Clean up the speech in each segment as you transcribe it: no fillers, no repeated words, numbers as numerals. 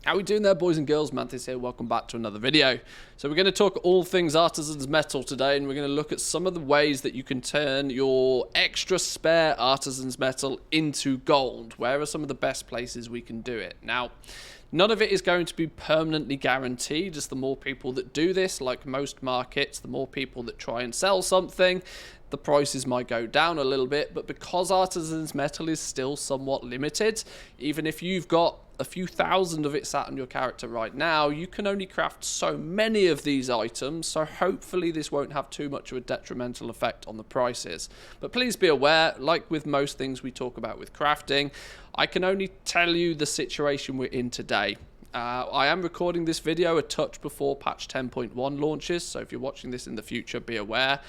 How we doing there, boys and girls? Manthieus here. Welcome back to another video. So we're going to talk all things Artisan's Metal today, and we're going to look at some of the ways that you can turn your extra spare Artisan's Metal into gold. Where are some of the best places we can do it? Now, none of it is going to be permanently guaranteed, as the more people that do this, like most markets, the more people that try and sell something, the prices might go down a little bit. But because Artisan's Metal is still somewhat limited, even if you've got a few thousand of it sat on your character right now, you can only craft so many of these items, so hopefully this won't have too much of a detrimental effect on the prices. But please be aware, like with most things we talk about with crafting, I can only tell you the situation we're in today. I am recording this video a touch before patch 10.1 launches, so if you're watching this in the future, be aware.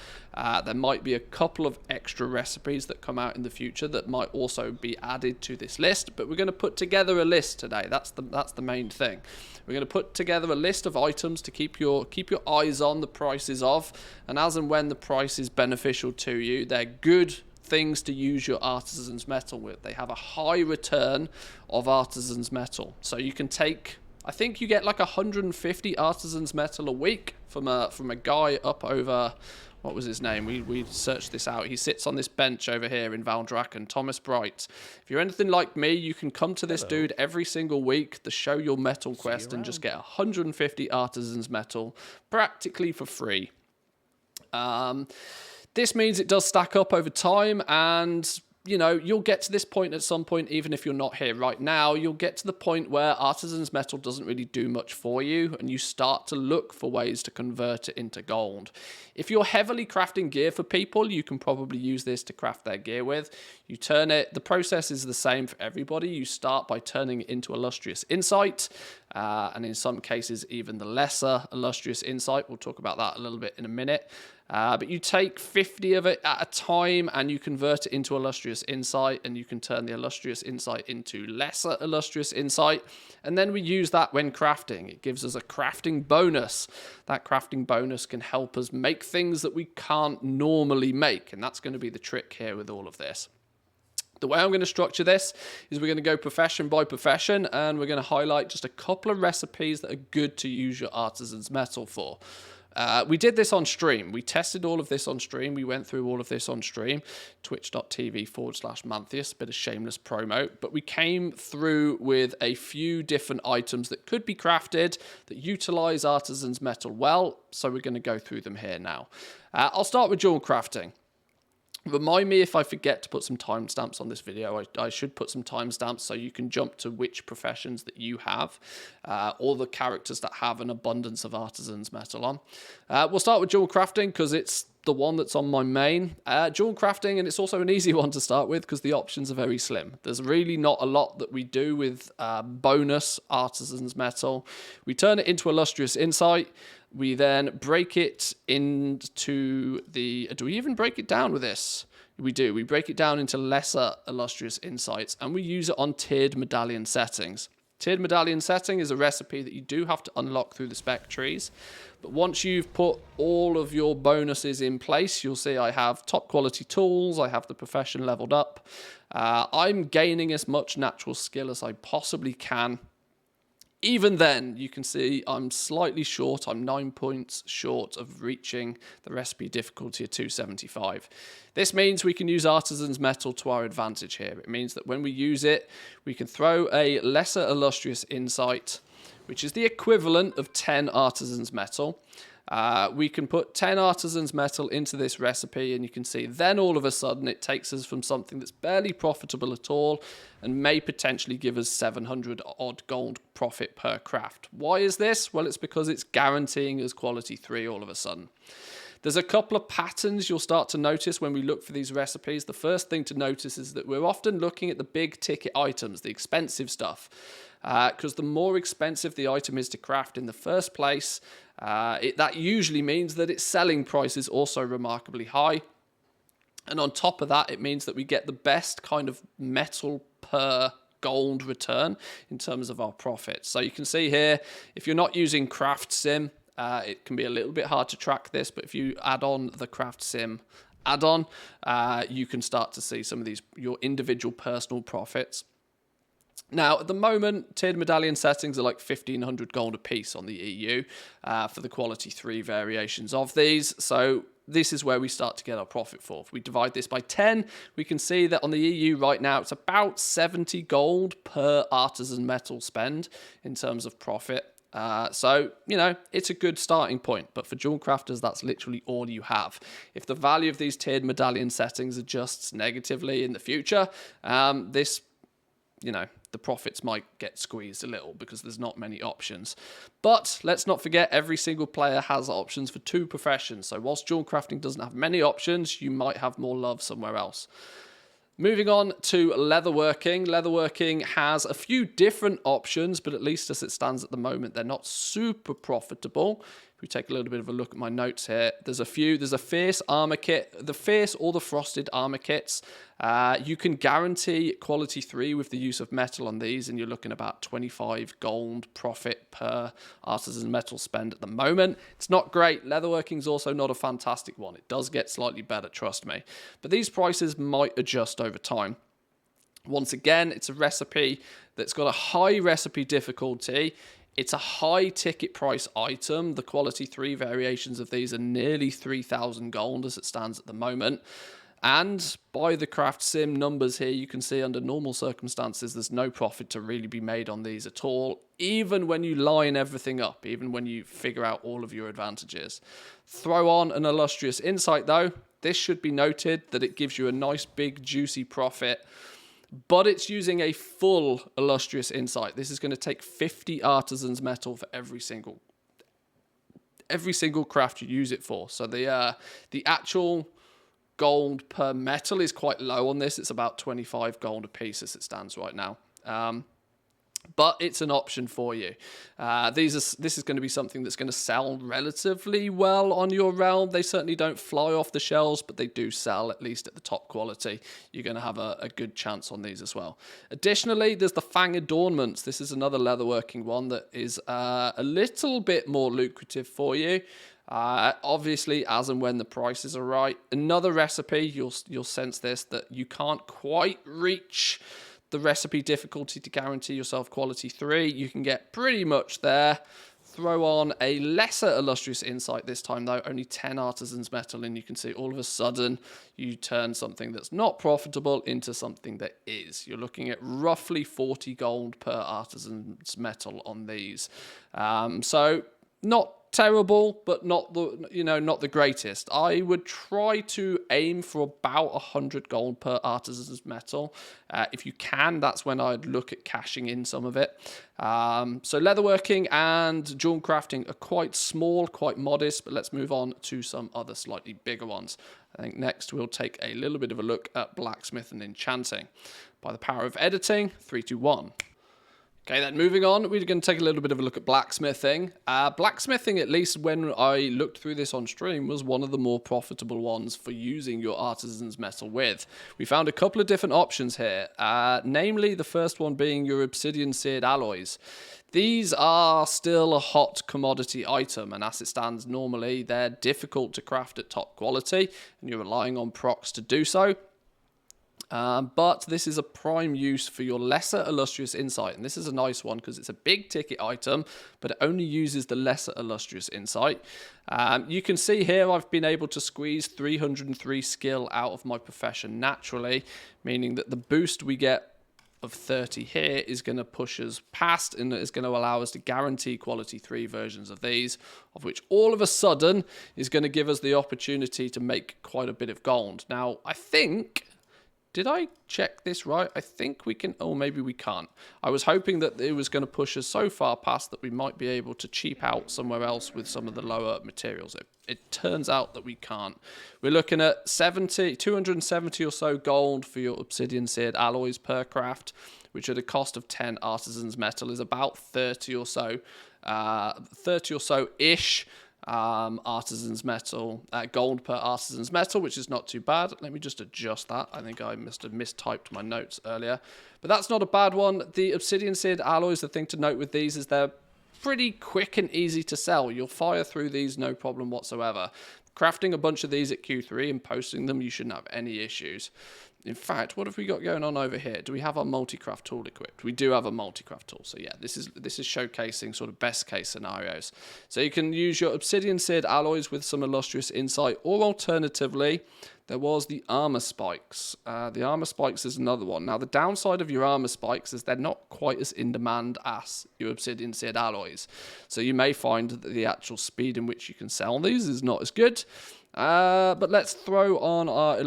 There might be a couple of extra recipes that come out in the future that might also be added to this list, but we're going to put together a list today. That's the main thing. We're going to put together a list of items to keep your eyes on the prices of, and as and when the price is beneficial to you, they're good things to use your Artisan's Metal with. They have a high return of Artisan's Metal, so you can take, I think you get like 150 Artisan's Metal a week from a guy up over, what was his name? We searched this out. He sits on this bench over here in Valdraken, Thomas Bright. If you're anything like me, you can come to this dude every single week, the Show Your Metal quest, and just get 150 Artisan's Metal practically for free. This means it does stack up over time, and you know, you'll get to this point at some point, even if you're not here right now, you'll get to the point where Artisan's Metal doesn't really do much for you, and you start to look for ways to convert it into gold. If you're heavily crafting gear for people, you can probably use this to craft their gear with. You turn it, the process is the same for everybody. You start by turning it into Illustrious Insight, and in some cases, even the lesser Illustrious Insight. We'll talk about that a little bit in a minute. But you take 50 of it at a time and you convert it into Illustrious Insight, and you can turn the Illustrious Insight into lesser Illustrious Insight. And then we use that when crafting. It gives us a crafting bonus. That crafting bonus can help us make things that we can't normally make. And that's going to be the trick here with all of this. The way I'm going to structure this is we're going to go profession by profession, and we're going to highlight just a couple of recipes that are good to use your Artisan's Metal for. We did this on stream. We tested all of this on stream. We went through all of this on stream, twitch.tv/Manthieus, bit of shameless promo. But we came through with a few different items that could be crafted that utilize Artisan's Metal well. So we're going to go through them here now. I'll start with Jewelcrafting. Remind me if I forget to put some timestamps on this video. I should put some timestamps so you can jump to which professions that you have, or the characters that have an abundance of Artisan's Metal on. We'll start with Jewelcrafting because it's the one that's on my main. Jewelcrafting, and it's also an easy one to start with because the options are very slim. There's really not a lot that we do with bonus Artisan's Metal. We turn it into Illustrious Insight. We then break it into the... Do we even break it down with this? We do. We break it down into lesser Illustrious Insights, and we use it on tiered medallion settings. Tiered medallion setting is a recipe that you do have to unlock through the spec trees. But once you've put all of your bonuses in place, you'll see I have top quality tools. I have the profession leveled up. I'm gaining as much natural skill as I possibly can. Even then, you can see I'm slightly short. I'm 9 points short of reaching the recipe difficulty of 275. This means we can use Artisan's Metal to our advantage here. It means that when we use it, we can throw a lesser Illustrious Insight, which is the equivalent of 10 Artisan's Metal. We can put 10 Artisan's Metal into this recipe, and you can see then all of a sudden it takes us from something that's barely profitable at all and may potentially give us 700 odd gold profit per craft. Why is this? Well, it's because it's guaranteeing us quality 3 all of a sudden. There's a couple of patterns you'll start to notice when we look for these recipes. The first thing to notice is that we're often looking at the big ticket items, the expensive stuff. Because the more expensive the item is to craft in the first place, that usually means that its selling price is also remarkably high. And on top of that, it means that we get the best kind of metal per gold return in terms of our profits. So you can see here, if you're not using Craft Sim, it can be a little bit hard to track this, but if you add on the Craft Sim add-on, you can start to see some of these, your individual personal profits. Now, at the moment, tiered medallion settings are like 1,500 gold a piece on the EU for the quality 3 variations of these. So this is where we start to get our profit for. If we divide this by 10, we can see that on the EU right now, it's about 70 gold per artisan metal spend in terms of profit. So, you know, it's a good starting point, but for jewel crafters, that's literally all you have. If the value of these tiered medallion settings adjusts negatively in the future, you know, the profits might get squeezed a little because there's not many options. But let's not forget, every single player has options for 2 professions. So whilst jewel crafting doesn't have many options, you might have more love somewhere else. Moving on to leatherworking. Leatherworking has a few different options, but at least as it stands at the moment, they're not super profitable. If we take a little bit of a look at my notes here, there's a few. There's a fierce armor kit, the fierce or the frosted armor kits. You can guarantee quality 3 with the use of metal on these, and you're looking about 25 gold profit per artisan metal spend at the moment. It's not great. Leatherworking's also not a fantastic one. It does get slightly better, trust me. But these prices might adjust over time. Once again, it's a recipe that's got a high recipe difficulty. It's a high ticket price item. The quality 3 variations of these are nearly 3,000 gold as it stands at the moment. And by the craft sim numbers here, you can see under normal circumstances, there's no profit to really be made on these at all, even when you line everything up, even when you figure out all of your advantages. Throw on an illustrious insight though. This should be noted that it gives you a nice big juicy profit, but it's using a full illustrious insight. This is going to take 50 artisans metal for every single craft you use it for. So the actual gold per metal is quite low on this. It's about 25 gold a piece as it stands right now. But it's an option for you. This is going to be something that's going to sell relatively well on your realm. They certainly don't fly off the shelves, but they do sell, at least at the top quality. You're going to have a good chance on these as well. Additionally, there's the Fang adornments. This is another leatherworking one that is a little bit more lucrative for you. Obviously, as and when the prices are right. Another recipe, you'll sense this, that you can't quite reach the recipe difficulty to guarantee yourself quality 3. You can get pretty much there. Throw on a lesser illustrious insight this time though, only 10 artisans metal, and you can see all of a sudden you turn something that's not profitable into something that is. You're looking at roughly 40 gold per artisan's metal on these. So not terrible, but not the greatest. I would try to aim for about 100 gold per artisan's metal. If you can, that's when I'd look at cashing in some of it. So leatherworking and jewel crafting are quite small, quite modest, but let's move on to some other slightly bigger ones. I think next we'll take a little bit of a look at blacksmith and enchanting. By the power of editing, 3, 2, 1. Okay, then moving on, we're going to take a little bit of a look at blacksmithing. Blacksmithing, at least when I looked through this on stream, was one of the more profitable ones for using your artisan's metal with. We found a couple of different options here, namely the first one being your obsidian seared alloys. These are still a hot commodity item, and as it stands normally, they're difficult to craft at top quality, and you're relying on procs to do so. But this is a prime use for your lesser illustrious insight, and this is a nice one because it's a big ticket item, but it only uses the lesser illustrious insight. You can see here I've been able to squeeze 303 skill out of my profession naturally, meaning that the boost we get of 30 here is going to push us past, and is going to allow us to guarantee quality 3 versions of these, of which all of a sudden is going to give us the opportunity to make quite a bit of gold. Now, I think... Did I check this right? I think we can, or maybe we can't. I was hoping that it was going to push us so far past that we might be able to cheap out somewhere else with some of the lower materials. It turns out that we can't. We're looking at 270 or so gold for your obsidian seared alloys per craft, which at a cost of 10 artisans metal is about 30 or so ish. Artisan's metal, gold per artisan's metal, which is not too bad. Let me just adjust that. I think I must have mistyped my notes earlier, but that's not a bad one. The obsidian seared alloys, the thing to note with these is they're pretty quick and easy to sell. You'll fire through these no problem whatsoever. Crafting a bunch of these at Q3 and posting them, you shouldn't have any issues. In fact, what have we got going on over here? Do we have our multi-craft tool equipped? We do have a multi-craft tool. So yeah, this is showcasing sort of best case scenarios. So you can use your obsidian seared alloys with some illustrious insight, or alternatively, there was the armor spikes. The armor spikes is another one. Now the downside of your armor spikes is they're not quite as in demand as your obsidian seared alloys. So you may find that the actual speed in which you can sell these is not as good. But let's throw on our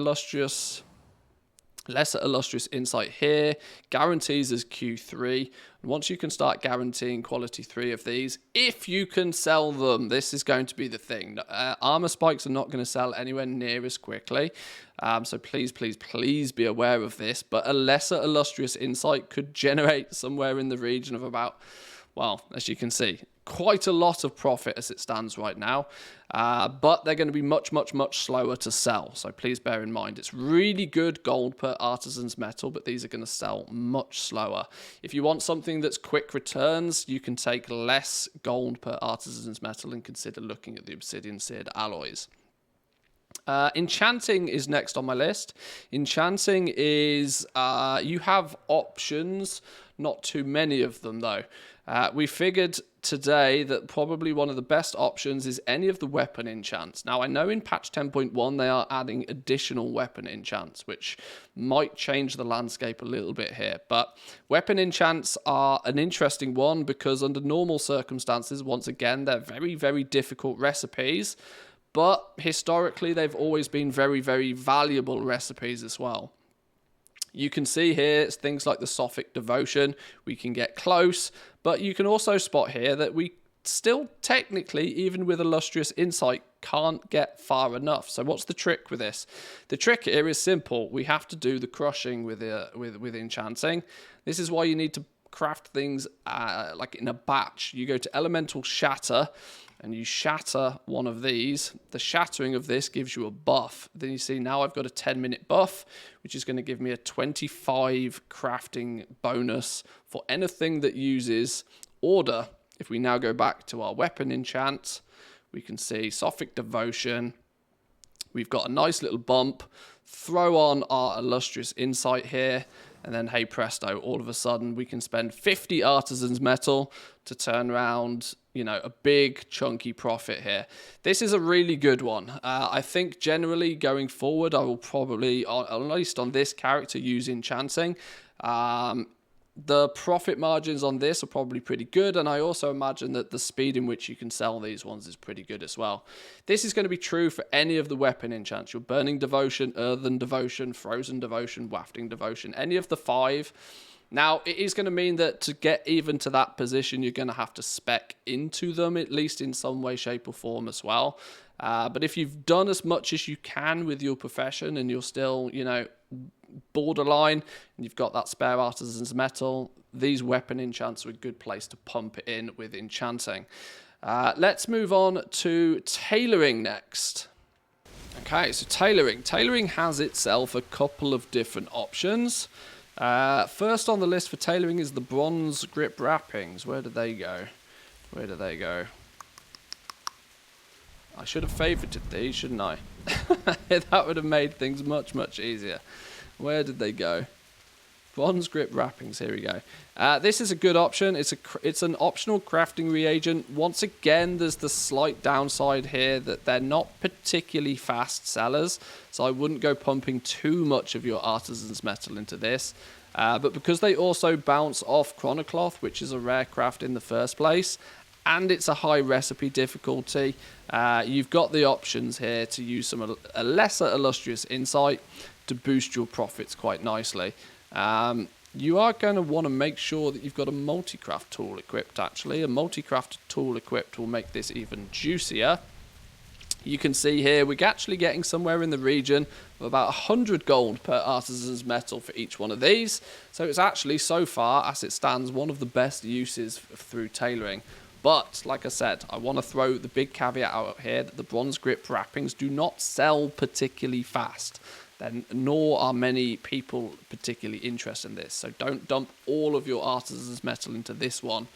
lesser illustrious insight here. Guarantees as Q3. And once you can start guaranteeing quality 3 of these, if you can sell them, this is going to be the thing. Armor spikes are not going to sell anywhere near as quickly. So please be aware of this. But a lesser illustrious insight could generate somewhere in the region of about, well, as you can see, quite a lot of profit as it stands right now, but they're going to be much slower to sell, so please bear in mind it's really good gold per artisan's metal, but these are going to sell much slower. If you want something that's quick returns, you can take less gold per artisan's metal and consider looking at the obsidian seared alloys. Enchanting is next on my list. Enchanting is, you have options, not too many of them though. We figured today that probably one of the best options is any of the weapon enchants. Now I know in patch 10.1 they are adding additional weapon enchants, which might change the landscape a little bit here, but weapon enchants are an interesting one because under normal circumstances, once again, they're very difficult recipes, but historically they've always been very valuable recipes as well. You can see here it's things like the Sophic Devotion. We can get close, but you can also spot here that we still technically, even with illustrious insight, can't get far enough. So what's the trick with this? The trick here is simple. We have to do the crushing with enchanting. This is why you need to craft things like in a batch. You go to Elemental Shatter and you shatter one of these. The shattering of this gives you a buff. Then you see now I've got a 10-minute buff, which is going to give me a 25 crafting bonus for anything that uses order. If we now go back to our weapon enchant, we can see Sophic Devotion. We've got a nice little bump. Throw on our illustrious insight here, and then hey presto, all of a sudden we can spend 50 artisan's metal to turn around, you know, a big chunky profit here. This is a really good one. I think generally going forward, I will probably, at least on this character, use enchanting. The profit margins on this are probably pretty good, and I also imagine that the speed in which you can sell these ones is pretty good as well. This is going to be true for any of the weapon enchants. Your Burning Devotion, Earthen Devotion, Frozen Devotion, Wafting Devotion, any of the 5. Now, it is going to mean that to get even to that position, you're going to have to spec into them, at least in some way, shape, or form as well. But if you've done as much as you can with your profession and you're still, you know, borderline and you've got that spare artisan's metal, these weapon enchants are a good place to pump it in with enchanting. Let's move on to tailoring next. Okay, so tailoring. Tailoring has itself a couple of different options. First on the list for tailoring is the bronze grip wrappings. Where did they go? Where did they go? I should have favorited these, shouldn't I? That would have made things much easier. Where did they go? Bronze grip wrappings, here we go. This is a good option. It's an optional crafting reagent. Once again, there's the slight downside here that they're not particularly fast sellers, so I wouldn't go pumping too much of your artisan's metal into this. But because they also bounce off Chronocloth, which is a rare craft in the first place, and it's a high recipe difficulty, you've got the options here to use a lesser illustrious insight to boost your profits quite nicely. You are going to want to make sure that you've got a multi-craft tool equipped, actually. A multi-craft tool equipped will make this even juicier. You can see here we're actually getting somewhere in the region of about 100 gold per artisan's metal for each one of these. So it's actually, so far, as it stands, one of the best uses through tailoring. But, like I said, I want to throw the big caveat out here that the bronze grip wrappings do not sell particularly fast. Nor are many people particularly interested in this. So don't dump all of your artisan's metal into this one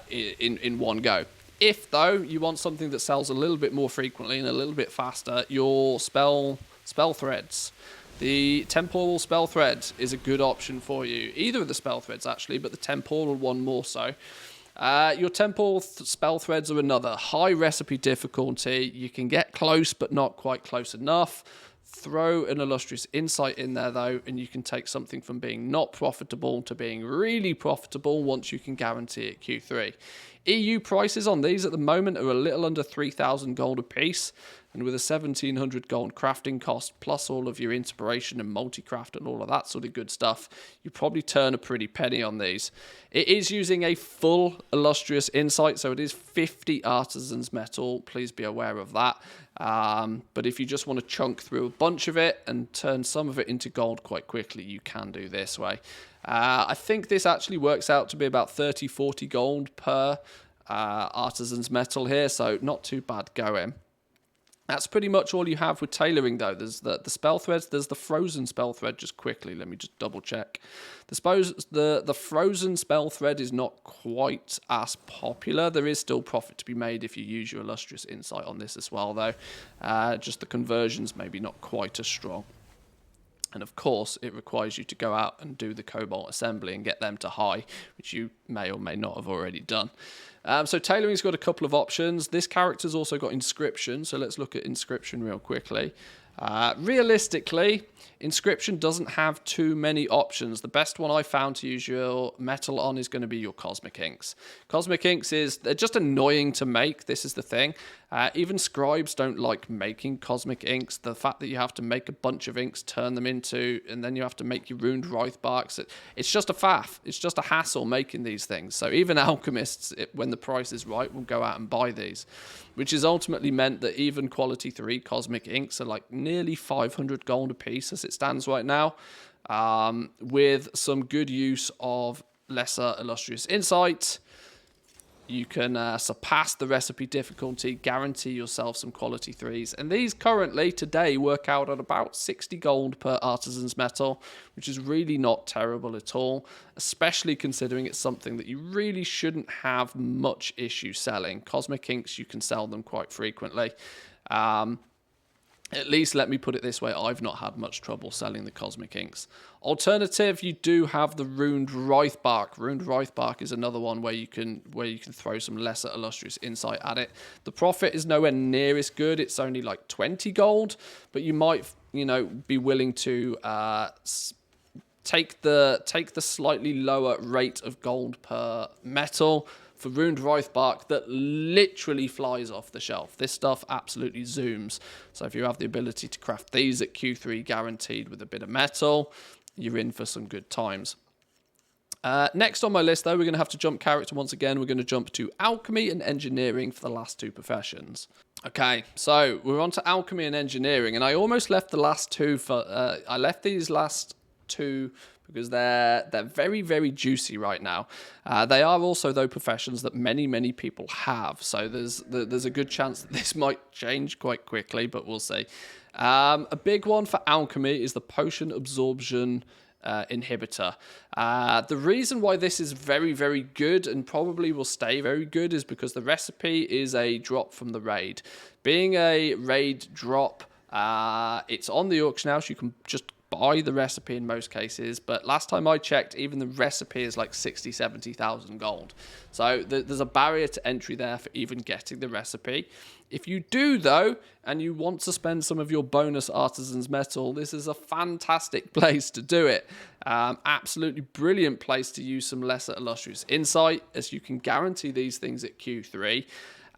in one go. If, though, you want something that sells a little bit more frequently and a little bit faster, your spell threads. the temporal spell thread is a good option for you. Either of the spell threads, actually, but the temporal one more so. Your temporal spell threads are another. High recipe difficulty. You can get close, but not quite close enough. Throw an illustrious insight in there, though, and you can take something from being not profitable to being really profitable once you can guarantee it Q3. EU prices on these at the moment are a little under 3,000 gold a piece, and with a 1,700 gold crafting cost, plus all of your inspiration and multi-craft and all of that sort of good stuff, you probably turn a pretty penny on these. It is using a full illustrious insight, so it is 50 Artisan's metal. Please be aware of that. But if you just want to chunk through a bunch of it and turn some of it into gold quite quickly, you can do this way. I think this actually works out to be about 30-40 gold per Artisan's metal here, so not too bad going. That's pretty much all you have with tailoring, though. There's the spell threads. There's the frozen spell thread. Just quickly, let me just double check. The frozen spell thread is not quite as popular. There is still profit to be made if you use your illustrious insight on this as well, though. Just the conversions maybe not quite as strong. And of course, it requires you to go out and do the cobalt assembly and get them to high, which you may or may not have already done. So tailoring's got a couple of options. This character's also got Inscription, so let's look at Inscription real quickly. Realistically, Inscription doesn't have too many options. The best one I found to use your metal on is going to be your Cosmic Inks. Cosmic Inks they're just annoying to make. This is the thing. Even scribes don't like making Cosmic Inks. The fact that you have to make a bunch of inks, turn them into, and then you have to make your runed writhe barks. It's just a faff. It's just a hassle making these things. So even alchemists, when the price is right, will go out and buy these, which has ultimately meant that even quality 3 Cosmic Inks are like nearly 500 gold a piece as it stands right now, with some good use of lesser illustrious insight. You can surpass the recipe difficulty, guarantee yourself some quality 3s. And these currently, today, work out at about 60 gold per Artisan's metal, which is really not terrible at all, especially considering it's something that you really shouldn't have much issue selling. Cosmic Inks, you can sell them quite frequently. At least, let me put it this way, I've not had much trouble selling the Cosmic Inks. Alternative, you do have the runed writhe bark. Runed writhe bark is another one where you can throw some lesser illustrious insight at it. The profit is nowhere near as good. It's only like 20 gold, but you might, be willing to take the slightly lower rate of gold per metal for runed writhe bark that literally flies off the shelf. This stuff absolutely zooms. So if you have the ability to craft these at Q3 guaranteed with a bit of metal, you're in for some good times. Next on my list, though, we're going to have to jump character once again. We're going to jump to Alchemy and Engineering for the last 2 professions. Okay, so we're on to Alchemy and Engineering, and I almost left the last 2 for... I left these last 2 because they're very, very juicy right now. They are also, though, professions that many people have. So there's a good chance that this might change quite quickly, but we'll see. A big one for Alchemy is the Potion Absorption Inhibitor. The reason why this is very, very good and probably will stay very good is because the recipe is a drop from the raid. Being a raid drop, it's on the auction house. You can just buy the recipe in most cases, but last time I checked, even the recipe is like 60,000-70,000 gold. So there's a barrier to entry there for even getting the recipe. If you do, though, and you want to spend some of your bonus Artisan's metal, this is a fantastic place to do it. Absolutely brilliant place to use some lesser illustrious insight, as you can guarantee these things at Q3.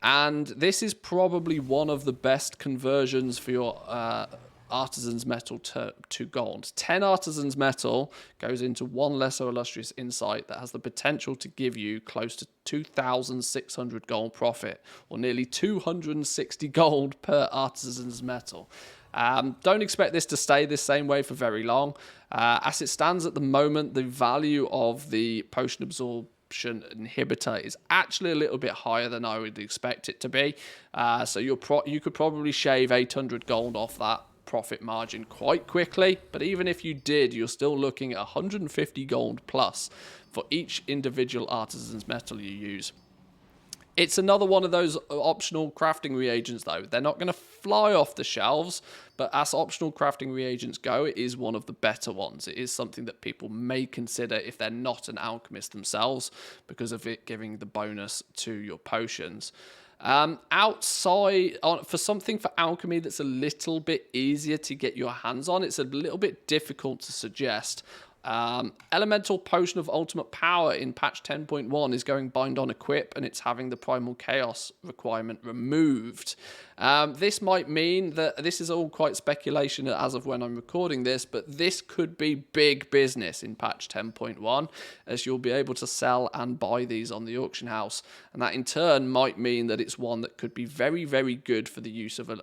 And this is probably one of the best conversions for your Artisan's metal to gold. 10 Artisan's metal goes into 1 lesser illustrious insight that has the potential to give you close to 2,600 gold profit, or nearly 260 gold per Artisan's metal. Don't expect this to stay this same way for very long. As it stands at the moment, the value of the Potion Absorption Inhibitor is actually a little bit higher than I would expect it to be. So you could probably shave 800 gold off that profit margin quite quickly, but even if you did, you're still looking at 150 gold plus for each individual Artisan's metal you use. It's another one of those optional crafting reagents, though. They're not going to fly off the shelves, but as optional crafting reagents go, it is one of the better ones. It is something that people may consider if they're not an alchemist themselves, because of it giving the bonus to your potions. Outside, for something for alchemy that's a little bit easier to get your hands on, it's a little bit difficult to suggest. Elemental Potion of Ultimate Power in patch 10.1 is going bind on equip, and it's having the Primal Chaos requirement removed. This might mean that this is all quite speculation as of when I'm recording this, but this could be big business in patch 10.1, as you'll be able to sell and buy these on the auction house, and that in turn might mean that it's one that could be very, very good for the use of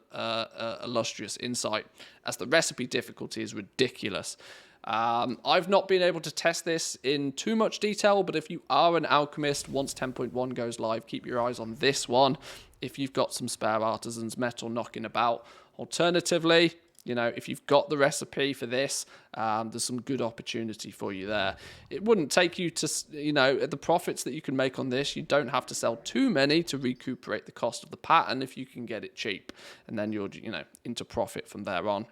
illustrious insight, as the recipe difficulty is ridiculous. I've not been able to test this in too much detail, but if you are an alchemist, once 10.1 goes live, keep your eyes on this one if you've got some spare Artisan's Metal knocking about. Alternatively, you know, if you've got the recipe for this, there's some good opportunity for you there. It wouldn't take you to, you know, the profits that you can make on this. You don't have to sell too many to recuperate the cost of the pattern if you can get it cheap, and then you're, you know, into profit from there on.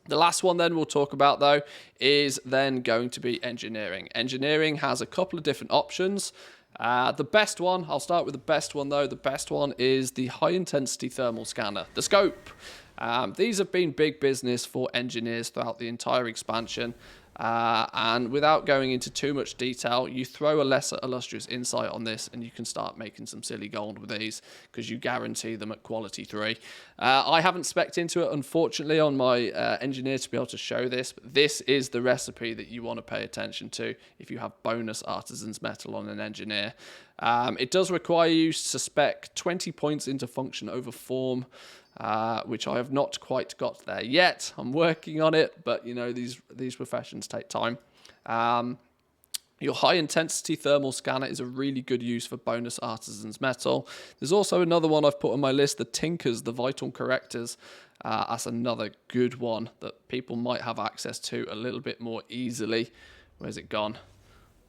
The last one then we'll talk about, though, is then going to be engineering. Engineering has a couple of different options. The best one, I'll start with the best one, though. The best one is the high-intensity thermal scanner, the scope. These have been big business for engineers throughout the entire expansion. And without going into too much detail, you throw a lesser illustrious insight on this and you can start making some silly gold with these, because you guarantee them at quality 3. I haven't specced into it, unfortunately, on my engineer to be able to show this, but this is the recipe that you want to pay attention to if you have bonus Artisan's Metal on an engineer. It does require you to spec 20 points into function over form, which I have not quite got there yet. I'm working on it, but you know, these professions take time. Your high-intensity thermal scanner is a really good use for bonus Artisan's Metal. There's also another one I've put on my list, the Tinkers, the Vital Correctors. That's another good one that people might have access to a little bit more easily. Where's it gone?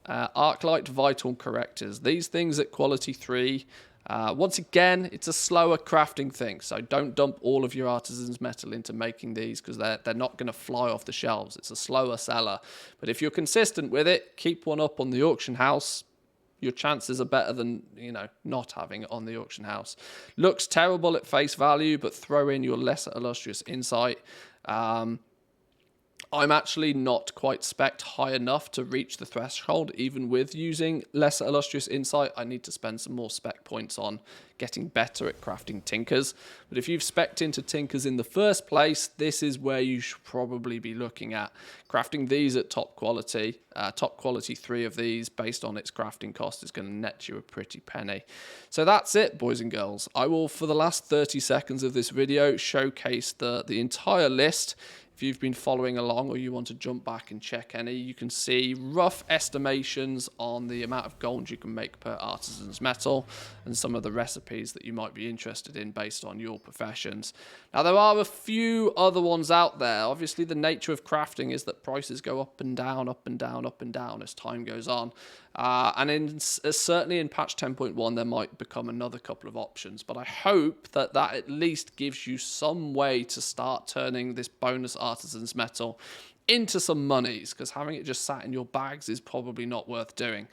Arclight Vital Correctors. These things at quality 3. Once again, it's a slower crafting thing, so don't dump all of your Artisan's Metal into making these, because they're not going to fly off the shelves. It's a slower seller. But if you're consistent with it, keep one up on the auction house. Your chances are better than, you know, not having it on the auction house. Looks terrible at face value, but throw in your lesser illustrious insight. I'm actually not quite spec'd high enough to reach the threshold, even with using lesser illustrious insight. I need to spend some more spec points on getting better at crafting Tinkers. But if you've spec'd into Tinkers in the first place, this is where you should probably be looking at. Crafting these at top quality 3 of these based on its crafting cost is going to net you a pretty penny. So that's it, boys and girls. I will, for the last 30 seconds of this video, showcase the entire list. If you've been following along or you want to jump back and check any, you can see rough estimations on the amount of gold you can make per Artisan's Metal and some of the recipes that you might be interested in based on your professions. Now, there are a few other ones out there. Obviously, the nature of crafting is that prices go up and down, up and down, up and down as time goes on. And certainly in patch 10.1, there might become another couple of options. But I hope that at least gives you some way to start turning this bonus Artisan's Metal into some monies, because having it just sat in your bags is probably not worth doing.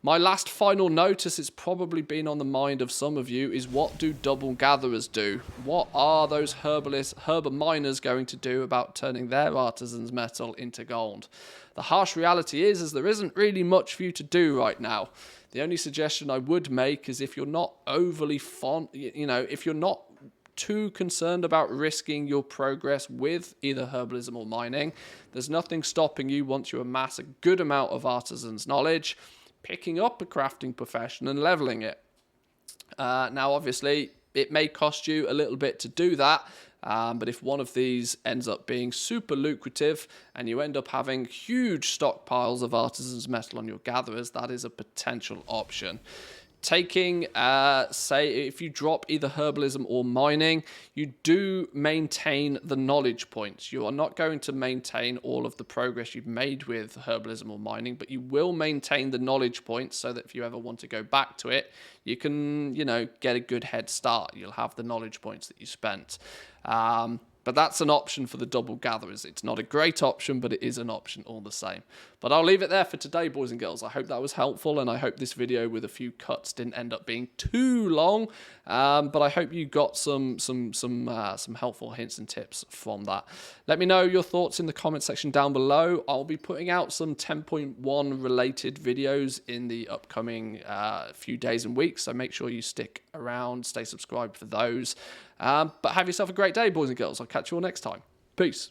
My last final notice, it's probably been on the mind of some of you, is what do double gatherers do? What are those herba miners going to do about turning their Artisan's Metal into gold? The harsh reality is there isn't really much for you to do right now. The only suggestion I would make is, if you're not overly fond, you know, if you're not too concerned about risking your progress with either herbalism or mining, there's nothing stopping you, once you amass a good amount of artisan's knowledge, picking up a crafting profession and leveling it. Now, obviously, it may cost you a little bit to do that, but if one of these ends up being super lucrative and you end up having huge stockpiles of Artisan's Metal on your gatherers, that is a potential option. taking, say, if you drop either herbalism or mining, you do maintain the knowledge points. You are not going to maintain all of the progress you've made with herbalism or mining, but you will maintain the knowledge points so that if you ever want to go back to it, you can, you know, get a good head start. You'll have the knowledge points that you spent. But that's an option for the double gatherers. It's not a great option, but it is an option all the same. But I'll leave it there for today, boys and girls. I hope that was helpful, and I hope this video with a few cuts didn't end up being too long. But I hope you got some helpful hints and tips from that. Let me know your thoughts in the comment section down below. I'll be putting out some 10.1 related videos in the upcoming few days and weeks, so make sure you stick around, stay subscribed for those. But have yourself a great day, boys and girls. I'll catch you all next time. Peace.